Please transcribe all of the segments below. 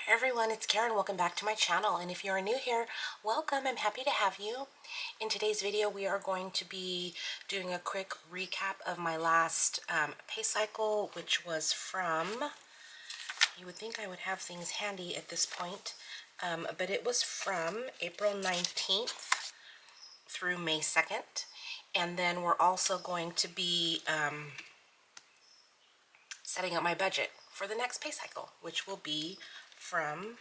Hi everyone, it's Karen. Welcome back to my channel, and if you are new here, welcome. I'm happy to have you. In today's video, we are going to be doing a quick recap of my last pay cycle, which was from, you would think I would have things handy at this point, but it was from April 19th through May 2nd. And then we're also going to be setting up my budget for the next pay cycle, which will be from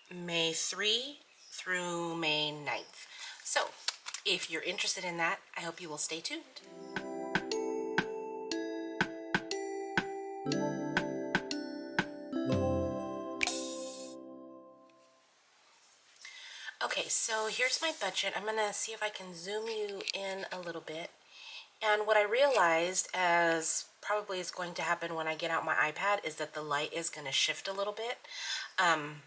May 3 through May 9th. So if you're interested in that, I hope you will stay tuned. Okay, so here's my budget. I'm gonna see if I can zoom you in a little bit. And what I realized, as probably is going to happen when I get out my iPad, is that the light is going to shift a little bit. And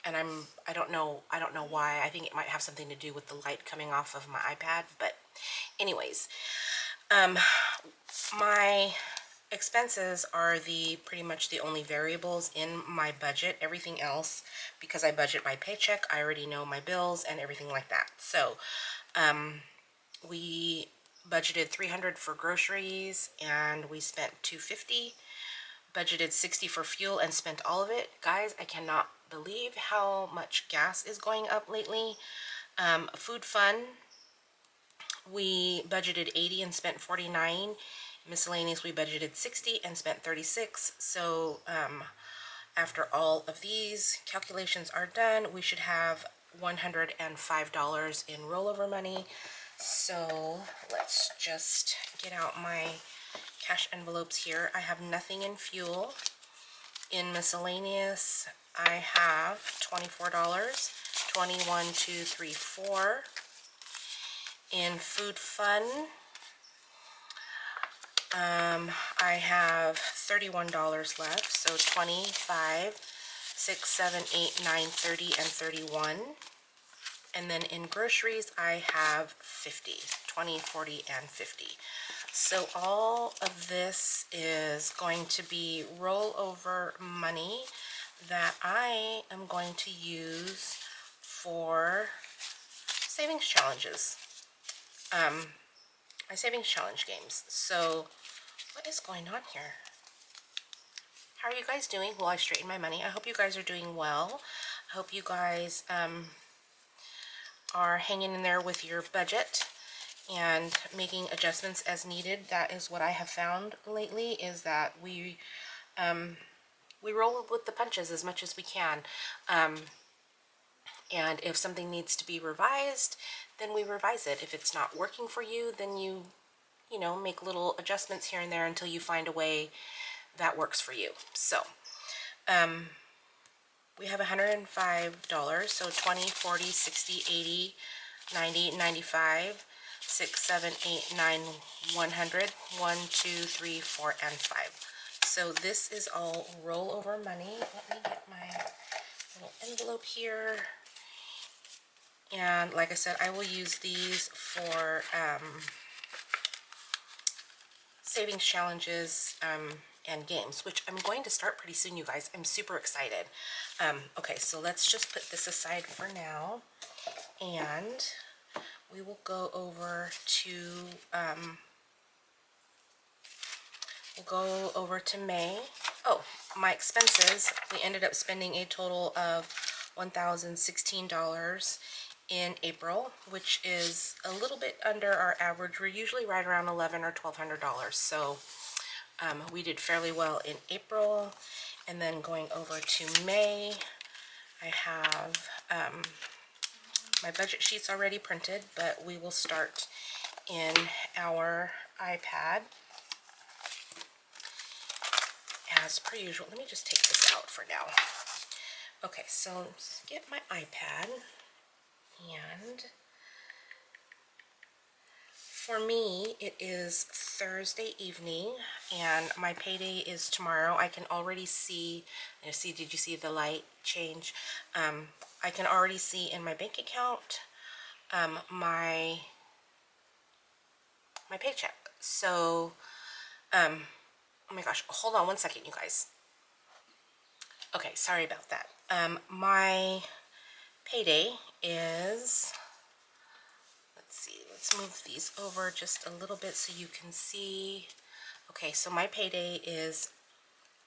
I don't know why. I think it might have something to do with the light coming off of my iPad. But anyways, my expenses are pretty much the only variables in my budget. Everything else, because I budget by paycheck, I already know my bills and everything like that. So we budgeted $300 for groceries and we spent $250. Budgeted $60 for fuel and spent all of it. Guys, I cannot believe how much gas is going up lately. Food fun, we budgeted $80 and spent $49. Miscellaneous, we budgeted $60 and spent $36. So after all of these calculations are done, we should have $105 in rollover money. So let's just get out my cash envelopes here. I have nothing in fuel. In miscellaneous, I have $24, 21, 2, 3, 4. In food fun, I have $31 left, so 25, 6, 7, 8, 9, 30, and 31. And then in groceries, I have 50, 20, 40, and 50. So all of this is going to be rollover money that I am going to use for savings challenges, my savings challenge games. So what is going on here? How are you guys doing while I straighten my money? I hope you guys are doing well. I hope you guys are hanging in there with your budget and making adjustments as needed. That is what I have found lately, is that we roll with the punches as much as we can. And if something needs to be revised, then we revise it. If it's not working for you, then you make little adjustments here and there until you find a way that works for you. So we have $105, so 20, 40, 60, 80, 90, 95, 6, 7, 8, 9, 100, 1, 2, 3, 4, and 5. So this is all rollover money. Let me get my little envelope here. And like I said, I will use these for savings challenges and games, which I'm going to start pretty soon, you guys. I'm super excited. Okay, so let's just put this aside for now, and we will go over to May. Oh, my expenses, we ended up spending a total of $1,016 in April, which is a little bit under our average. We're usually right around $1,100 or $1,200, so we did fairly well in April. And then going over to May, I have my budget sheets already printed, but we will start in our iPad as per usual. Let me just take this out for now. Okay, so let's get my iPad, and for me, it is Thursday evening, and my payday is tomorrow. I can already see, did you see the light change? I can already see in my bank account my paycheck. So Oh my gosh, hold on one second, you guys. Okay, sorry about that. My payday is, let's see, let's move these over just a little bit so you can see. Okay, so my payday is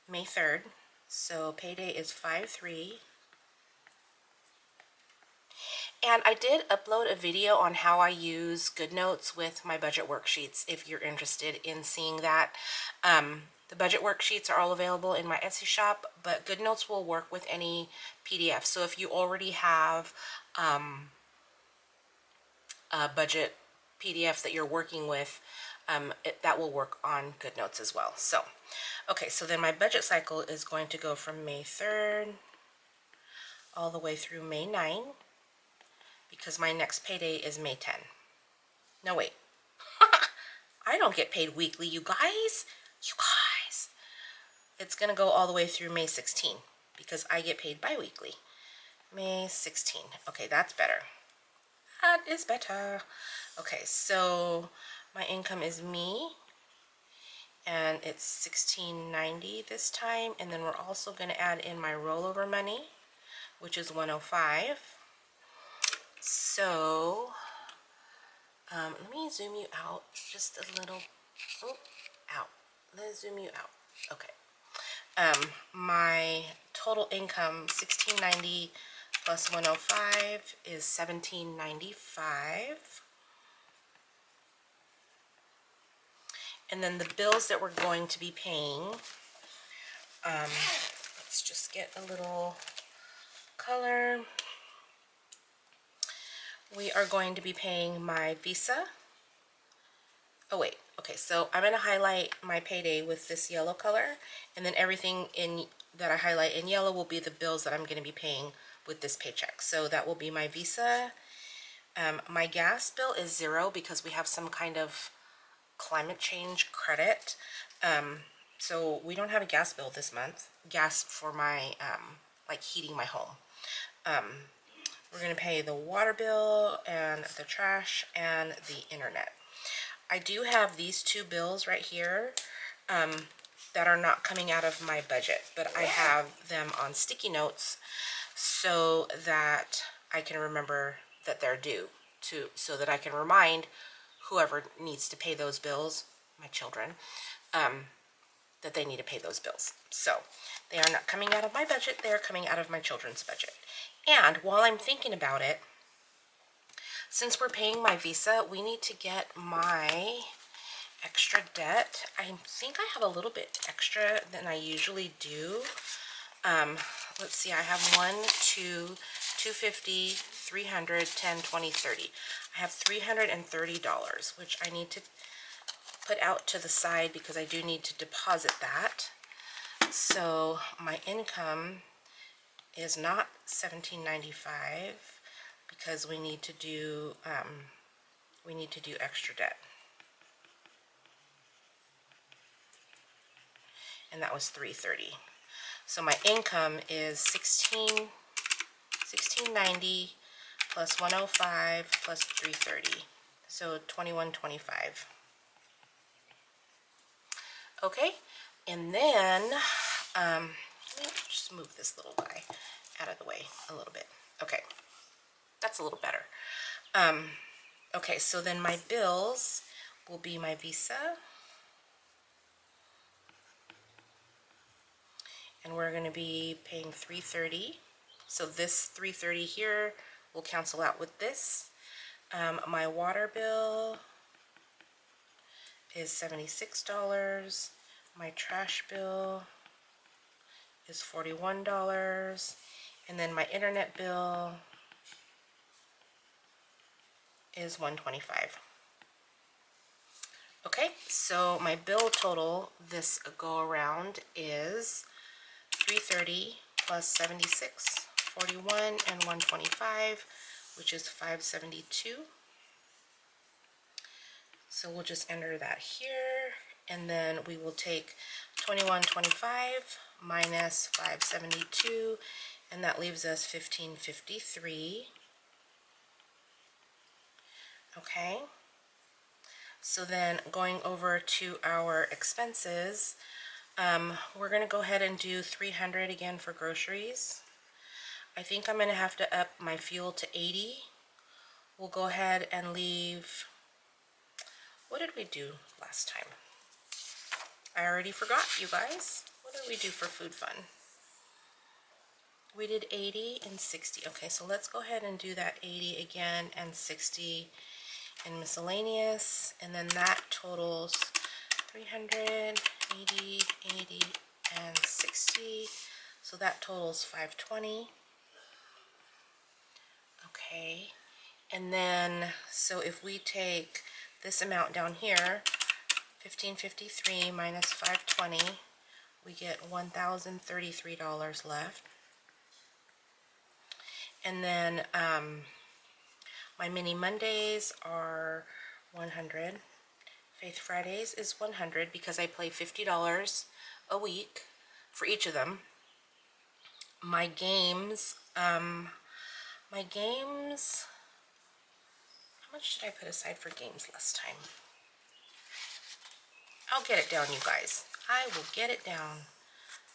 May 3rd. So payday is 5/3. And I did upload a video on how I use GoodNotes with my budget worksheets if you're interested in seeing that. The budget worksheets are all available in my Etsy shop, but GoodNotes will work with any PDF. So if you already have a budget PDF that you're working with, that will work on GoodNotes as well. So, okay, so then my budget cycle is going to go from May 3rd all the way through May 9, because my next payday is May 10. No, wait. I don't get paid weekly, you guys. You guys. It's going to go all the way through May 16 because I get paid bi-weekly. May 16. Okay, that's better. That is better. Okay, so my income is me, and it's $16.90 this time, and then we're also going to add in my rollover money, which is $105. So let me zoom you out just a little. Oh, out. Let's zoom you out. Okay. My total income, $16.90 plus $105 is $17.95. And then the bills that we're going to be paying, let's just get a little color. We are going to be paying my Visa. Oh wait, okay, so I'm going to highlight my payday with this yellow color, and then everything in that I highlight in yellow will be the bills that I'm going to be paying with this paycheck. So that will be my Visa. My gas bill is $0 because we have some kind of climate change credit. So we don't have a gas bill this month. Gas for my, like heating my home. We're going to pay the water bill and the trash and the internet. I do have these two bills right here that are not coming out of my budget, but I have them on sticky notes so that I can remember that they're due, so that I can remind whoever needs to pay those bills, my children, that they need to pay those bills. So they are not coming out of my budget, they are coming out of my children's budget. And while I'm thinking about it, since we're paying my Visa, we need to get my extra debt. I think I have a little bit extra than I usually do. Let's see, I have 1, 2, 250, 300, 10, 20, 30. I have $330, which I need to put out to the side because I do need to deposit that. So my income is not $17.95 because we need to do extra debt. And that was $330. So my income is $16.90 plus $105 plus $330. So $21.25. Okay, and then let me just move this little guy out of the way a little bit. Okay, that's a little better. Okay, so then my bills will be my Visa, and we're going to be paying $330. So this $330 here will cancel out with this. My water bill is $76. My trash bill is $41. And then my internet bill is $125. Okay, so my bill total this go around is $330 plus 76, 41, and 125, which is $572. So we'll just enter that here, and then we will take $21.25 minus $572, and that leaves us $15.53. Okay, so then going over to our expenses, We're gonna go ahead and do 300 again for groceries. I think I'm gonna have to up my fuel to 80. We'll go ahead and leave, what did we do last time? I already forgot, you guys. What did we do for food fun? We did 80 and 60. Okay, so let's go ahead and do that 80 again and 60 in miscellaneous, and then that totals 300, 80, 80, and 60. So that totals 520. Okay, and then so if we take this amount down here, 1553 minus 520, we get $1,033 left. And then my mini Mondays are 100. Faith Fridays is 100 because I play $50 a week for each of them. My games, how much did I put aside for games last time? I'll get it down, you guys. I will get it down.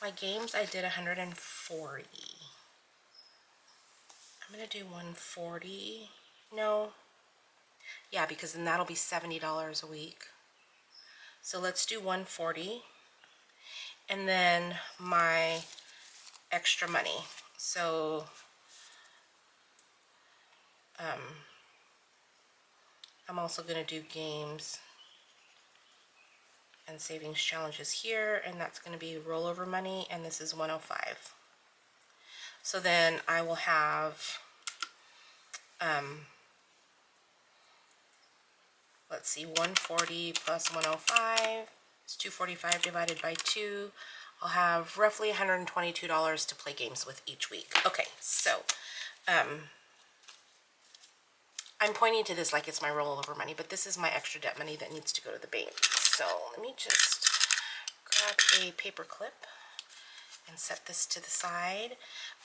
My games, I did 140. I'm gonna do 140. No. Yeah, because then that'll be $70 a week. So let's do 140. And then my extra money. So I'm also going to do games and savings challenges here, and that's going to be rollover money, and this is 105. So then I will have let's see, 140 plus 105 is 245 divided by 2. I'll have roughly $122 to play games with each week. Okay, so I'm pointing to this like it's my rollover money, but this is my extra debt money that needs to go to the bank. So let me just grab a paper clip and set this to the side.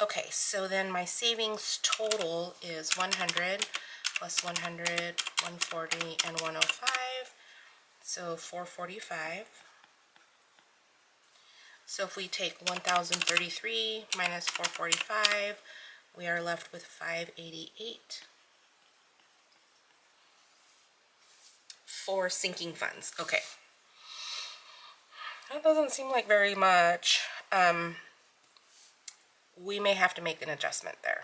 Okay, so then my savings total is 100 plus 100, 140, and 105. So 445. So if we take 1,033 minus 445, we are left with 588 for sinking funds. Okay. That doesn't seem like very much. We may have to make an adjustment there.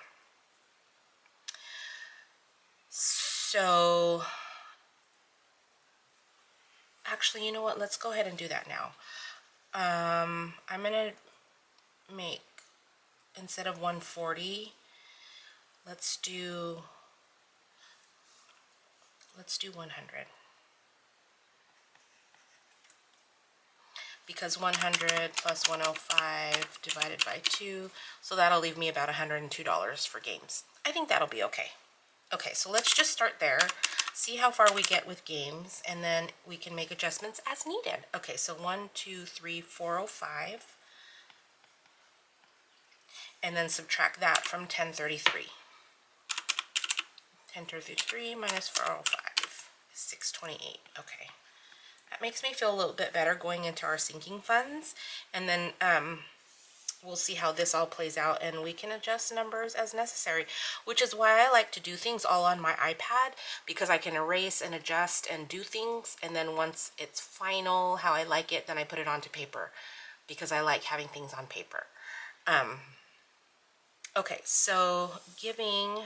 So, actually, you know what? Let's go ahead and do that now. I'm gonna make, instead of 140, let's do 100. Because 100 plus 105 divided by 2, so that'll leave me about $102 for games. I think that'll be okay. Okay, so let's just start there, see how far we get with games, and then we can make adjustments as needed. Okay, so 1, 2, 3, 405, and then subtract that from 1033. 1033 minus 405 is 628. Okay. That makes me feel a little bit better going into our sinking funds, and then we'll see how this all plays out, and we can adjust numbers as necessary, which is why I like to do things all on my iPad, because I can erase and adjust and do things, and then once it's final how I like it, then I put it onto paper, because I like having things on paper. Okay, so giving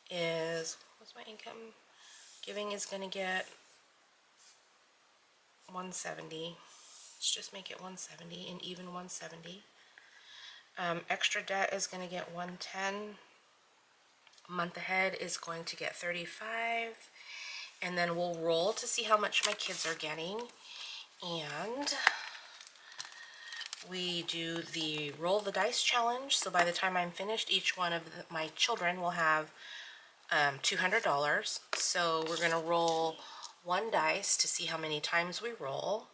is, what's my income? Giving is going to get 170. Let's just make it 170, and even 170. Extra debt is going to get 110. Month ahead is going to get 35. And then we'll roll to see how much my kids are getting. And we do the roll the dice challenge. So by the time I'm finished, each one of my children will have $200. So we're going to roll one dice to see how many times we roll.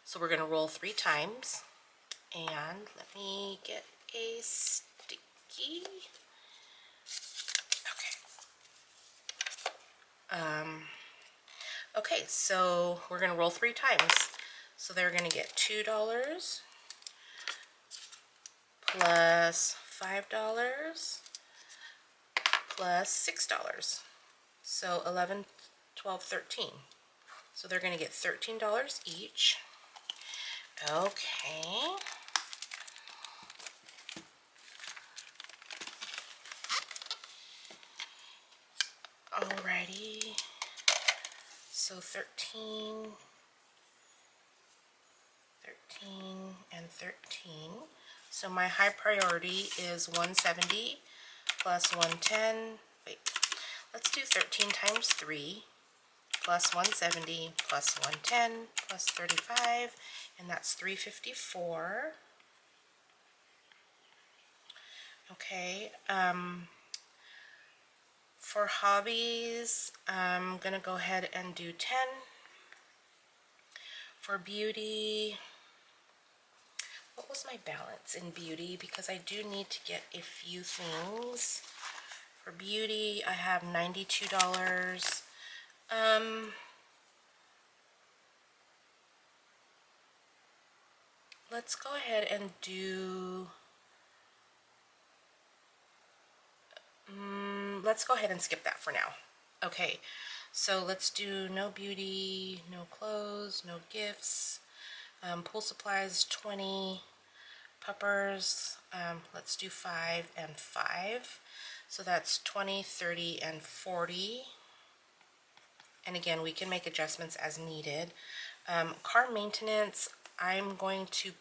So we're going to roll 3 times. And let me get a sticky. Okay. Okay, so we're going to roll 3 times. So they're going to get $2 plus $5 plus $6. So 11, 12, 13. So they're going to get $13 each. Okay. Alrighty. So 13, and 13. So my high priority is 170 plus 110. Wait, let's do 13 times 3 plus 170 plus 110 plus 35, and that's 354. Okay, for hobbies, I'm gonna go ahead and do 10. For beauty, what was my balance in beauty? Because I do need to get a few things. For beauty, I have $92. Let's go ahead and do, let's go ahead and skip that for now. Okay, so let's do no beauty, no clothes, no gifts. Pool supplies, 20. Puppers, let's do 5 and 5. So that's 20, 30, and 40. And again, we can make adjustments as needed. Car maintenance, I'm going to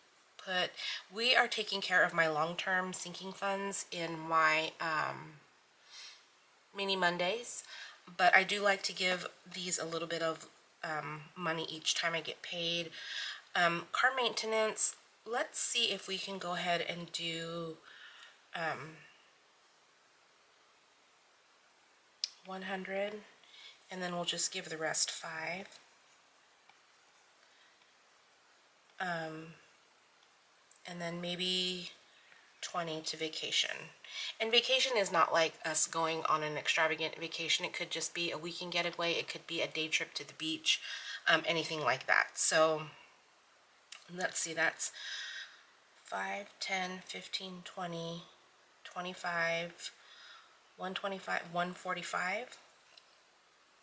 put, we are taking care of my long-term sinking funds in my mini Mondays, but I do like to give these a little bit of money each time I get paid. Car maintenance, let's see if we can go ahead and do 100, and then we'll just give the rest 5. And then maybe 20 to vacation. And vacation is not like us going on an extravagant vacation. It could just be a weekend getaway. It could be a day trip to the beach, anything like that. So let's see, that's 5, 10, 15, 20, 25, 125, 145,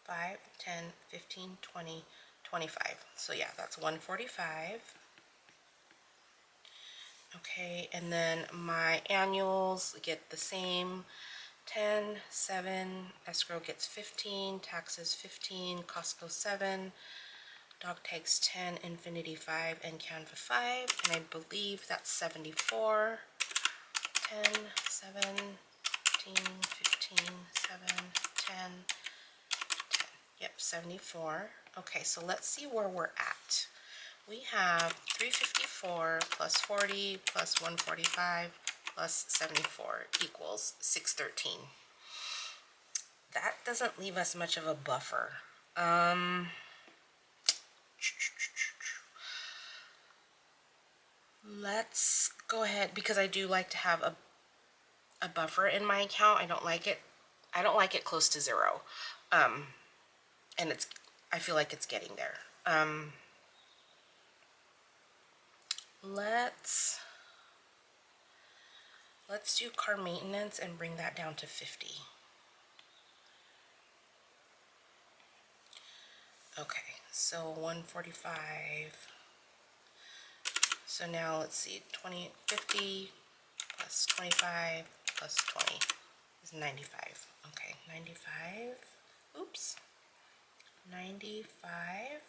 5, 10, 15, 20, 25. So yeah, that's 145. Okay, and then my annuals get the same. 10, 7, escrow gets 15, taxes 15, Costco 7, dog tags 10, Infinity 5, and Canva 5, and I believe that's 74. 10, 7, 15, 15, 7, 10, 10. Yep, 74. Okay, so let's see where we're at. We have 354 plus 40 plus 145 plus 74 equals 613. That doesn't leave us much of a buffer. Let's go ahead, because I do like to have a buffer in my account. I don't like it close to 0. And I feel like it's getting there. Let's do car maintenance and bring that down to 50. Okay, so 145. So now let's see, 50 plus 25 plus 20 is 95. Okay, 95. Oops. 95.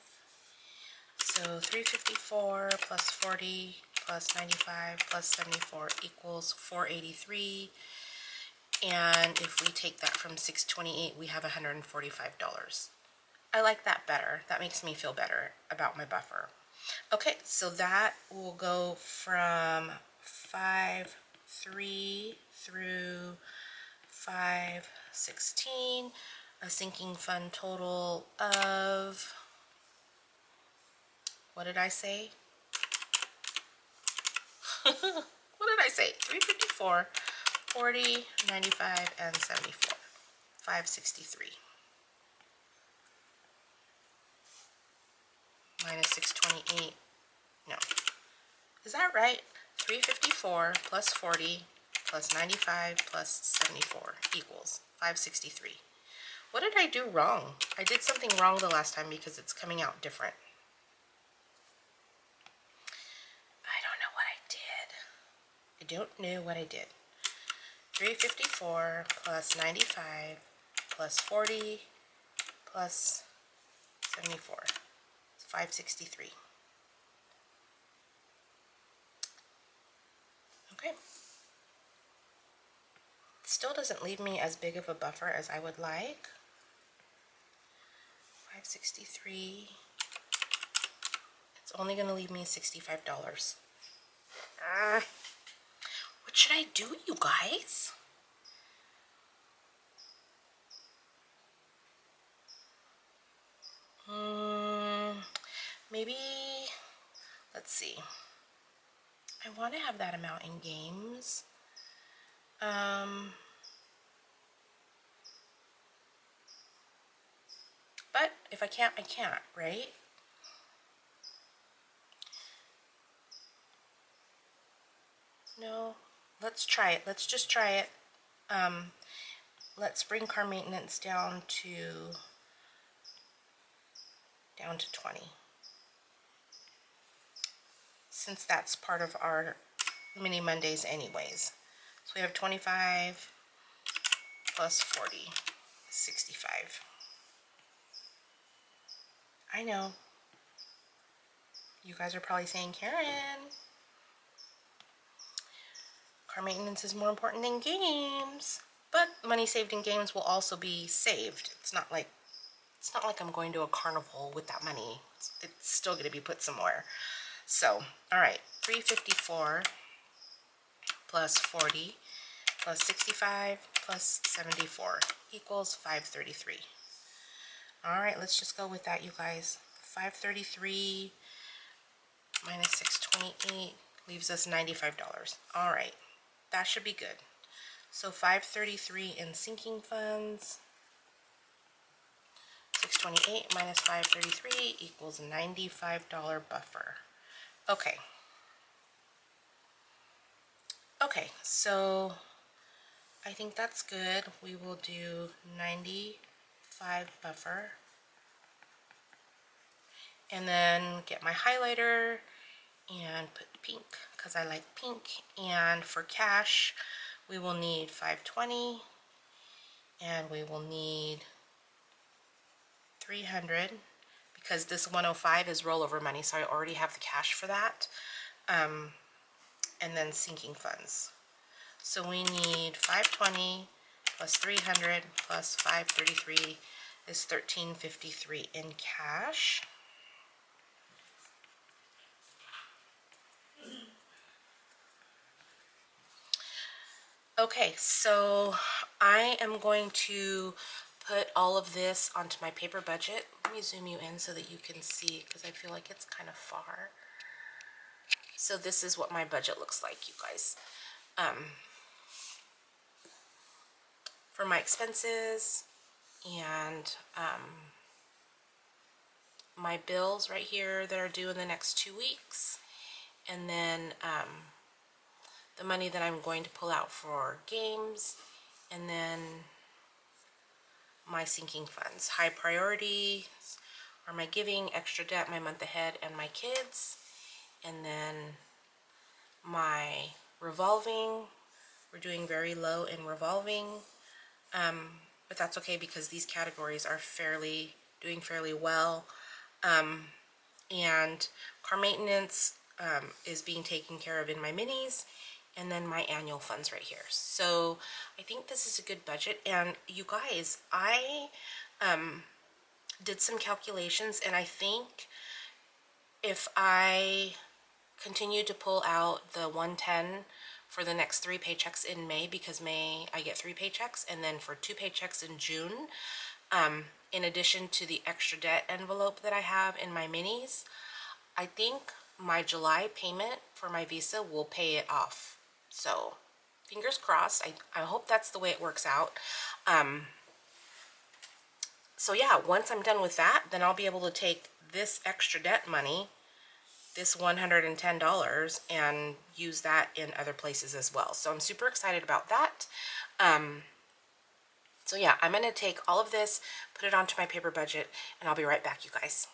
So 354 plus 40 plus 95 plus 74 equals 483. And if we take that from 628, we have $145. I like that better. That makes me feel better about my buffer. Okay, so that will go from 5.3 through 5.16, a sinking fund total of, what did I say? What did I say? 354, 40, 95, and 74. 563. Minus 628. Is that right? 354 plus 40 plus 95 plus 74 equals 563. What did I do wrong? I did something wrong the last time because it's coming out different. I don't know what I did. I don't know what I did. 354 plus 95 plus 40 plus 74. It's 563. Okay. Still doesn't leave me as big of a buffer as I would like. 563. It's only going to leave me $65. What should I do, you guys? Maybe, let's see. I want to have that amount in games. But if I can't, I can't, right? No, let's try it. Let's just try it. Let's bring car maintenance down to 20. Since that's part of our mini Mondays anyways. So we have 25 plus 40, 65. I know. You guys are probably saying, Karen, car maintenance is more important than games. But money saved in games will also be saved. It's not like I'm going to a carnival with that money. It's still going to be put somewhere. So, all right, 354 plus 40 plus 65 plus 74 equals 533. All right, let's just go with that, you guys. 533 minus 628 leaves us $95. All right, that should be good. So 533 in sinking funds. 628 minus 533 equals $95 buffer. Okay. Okay, so I think that's good. We will do 95 buffer. And then get my highlighter and put pink because I like pink. And for cash, we will need 520 and we will need 300 because this 105 is rollover money, so I already have the cash for that. And then sinking funds. So we need 520 plus 300 plus 533 is 1353 in cash. Okay, so I am going to put all of this onto my paper budget. Let me zoom you in so that you can see because I feel like it's kind of far. So this is what my budget looks like, you guys. For my expenses and my bills right here that are due in the next 2 weeks, and then the money that I'm going to pull out for games, and then my sinking funds. High priority are my giving, extra debt, my month ahead, and my kids. And then my revolving, we're doing very low in revolving, but that's okay because these categories are doing fairly well. And car maintenance is being taken care of in my minis, and then my annual funds right here. So I think this is a good budget. And you guys, I did some calculations, and I think if I continue to pull out the 110 for the next 3 paychecks in May, because May I get 3 paychecks, and then for 2 paychecks in June, in addition to the extra debt envelope that I have in my minis, I think my July payment for my Visa will pay it off. So fingers crossed. I hope that's the way it works out. So yeah, once I'm done with that, then I'll be able to take this extra debt money, this $110 and use that in other places as well. So I'm super excited about that. So yeah, I'm going to take all of this, put it onto my paper budget, and I'll be right back, you guys.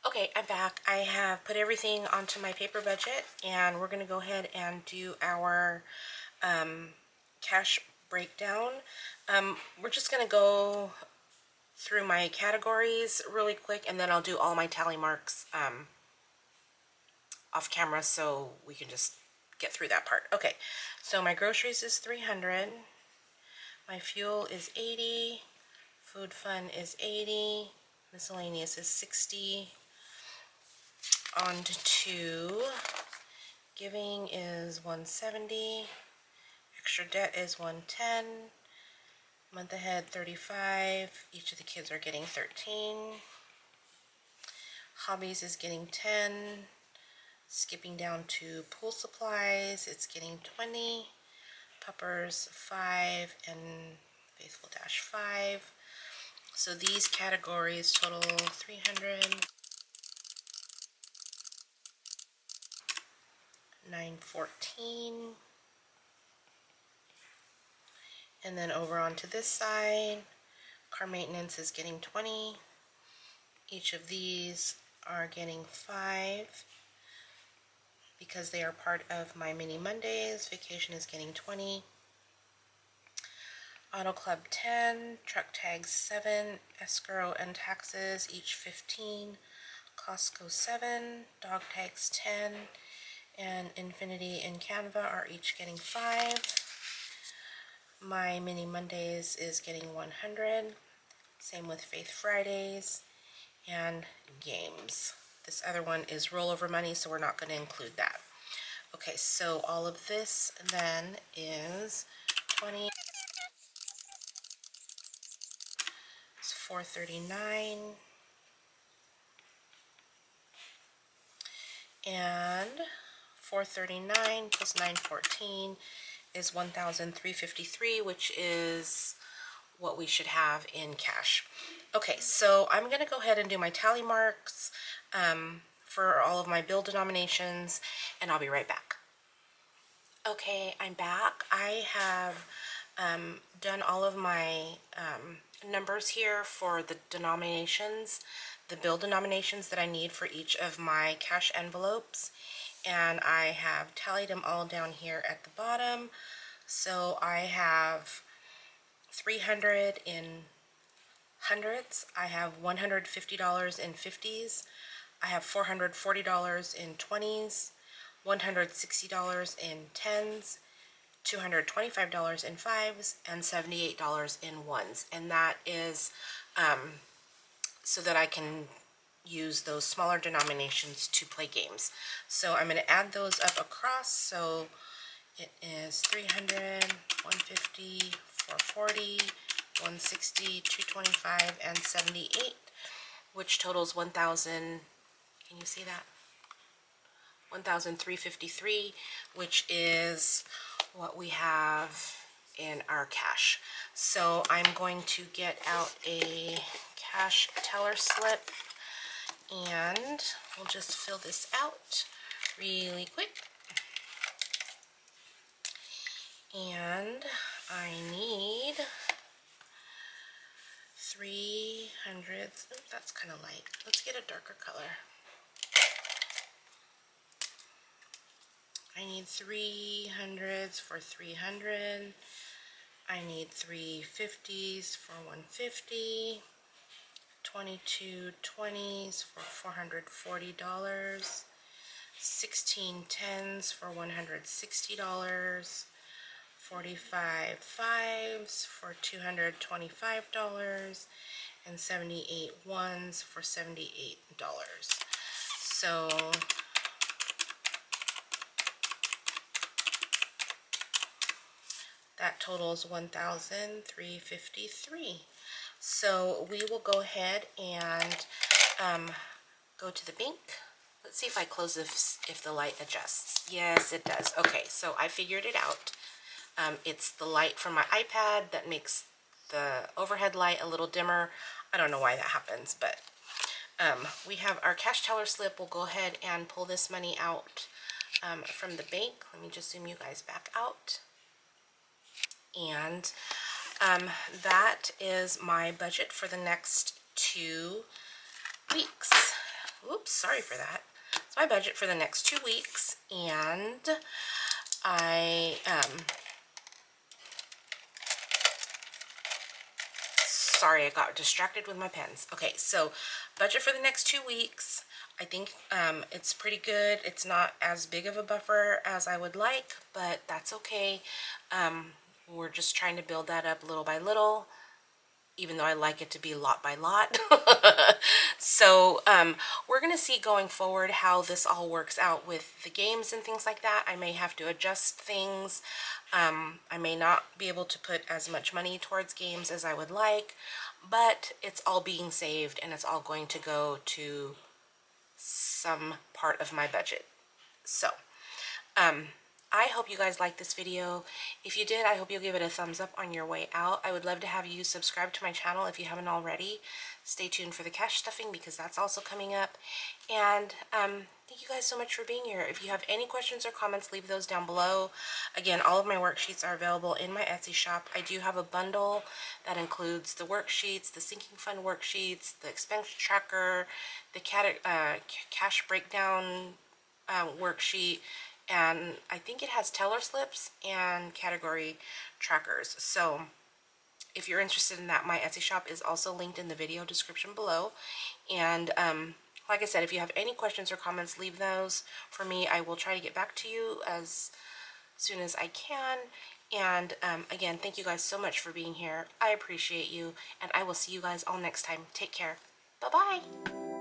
Okay, I'm back. I have put everything onto my paper budget, and we're going to go ahead and do our cash breakdown. We're just going to go through my categories really quick, and then I'll do all my tally marks off camera so we can just get through that part. Okay, so my groceries is $300. My fuel is $80. Food fund is $80. Miscellaneous is $60. On to giving is $170. Extra debt is $110. Month ahead $35. Each of the kids are getting $13. Hobbies is getting $10. Skipping down to pool supplies, it's getting $20. Puppers $5 and Faithful Dash $5. So these categories total $300, $914. And then over onto this side, car maintenance is getting $20. Each of these are getting $5 because they are part of my mini Mondays. Vacation is getting $20. Auto Club $10, truck tags $7, escrow and taxes each $15, Costco $7, dog tags $10, and Infinity and Canva are each getting $5. My mini Mondays is getting $100. Same with Faith Fridays and games. This other one is rollover money, so we're not going to include that. Okay, so all of this then is 20. $439, and 439 plus 914 is $1,353, which is what we should have in cash. Okay, so I'm going to go ahead and do my tally marks for all of my bill denominations, and I'll be right back. Okay, I'm back. I have done all of my numbers here for the denominations, the bill denominations that I need for each of my cash envelopes, and I have tallied them all down here at the bottom. So I have 300 in hundreds, I have $150 in 50s, I have $440 in 20s, $160 in 10s, $225 in 5s, and $78 in 1s. And that is so that I can use those smaller denominations to play games. So I'm going to add those up across. So it is 300, 150, 440, 160, 225, and 78, which totals 1,000. Can you see that? 1,353, which is what we have in our cash. So I'm going to get out a cash teller slip, and we'll just fill this out really quick. And I need 300. Oh, that's kind of light. Let's get a darker color. I need 300s for 300. I need 350s for 150. 22 20s for $440. 16 10s for $160. 45 5s for $225, and 78 1s for $78. So that totals 1,353. So we will go ahead and go to the bank. Let's see if I close this, if the light adjusts. Yes, it does. Okay, so I figured it out. It's the light from my iPad that makes the overhead light a little dimmer. I don't know why that happens, but We have our cash teller slip. We'll go ahead and pull this money out from the bank. Let me just zoom you guys back out. And that is my budget for the next 2 weeks. Oops, sorry for that. It's my budget for the next 2 weeks, and I sorry, I got distracted with my pens. Okay, so budget for the next 2 weeks. I think it's pretty good. It's not as big of a buffer as I would like, but that's okay. We're just trying to build that up little by little, even though I like it to be lot by lot. So we're going to see going forward how this all works out with the games and things like that. I may have to adjust things. I may not be able to put as much money towards games as I would like, but it's all being saved and it's all going to go to some part of my budget. So I hope you guys liked this video. If you did, I hope you'll give it a thumbs up on your way out. I would love to have you subscribe to my channel if you haven't already. Stay tuned for the cash stuffing because that's also coming up. And thank you guys so much for being here. If you have any questions or comments, leave those down below. Again, all of my worksheets are available in my Etsy shop. I do have a bundle that includes the worksheets, the sinking fund worksheets, the expense tracker, the cash breakdown worksheet, and I think it has teller slips and category trackers. So if you're interested in that, my Etsy shop is also linked in the video description below. And like I said, if you have any questions or comments, leave those for me. I will try to get back to you as soon as I can. And again, thank you guys so much for being here. I appreciate you, and I will see you guys all next time. Take care. Bye-bye.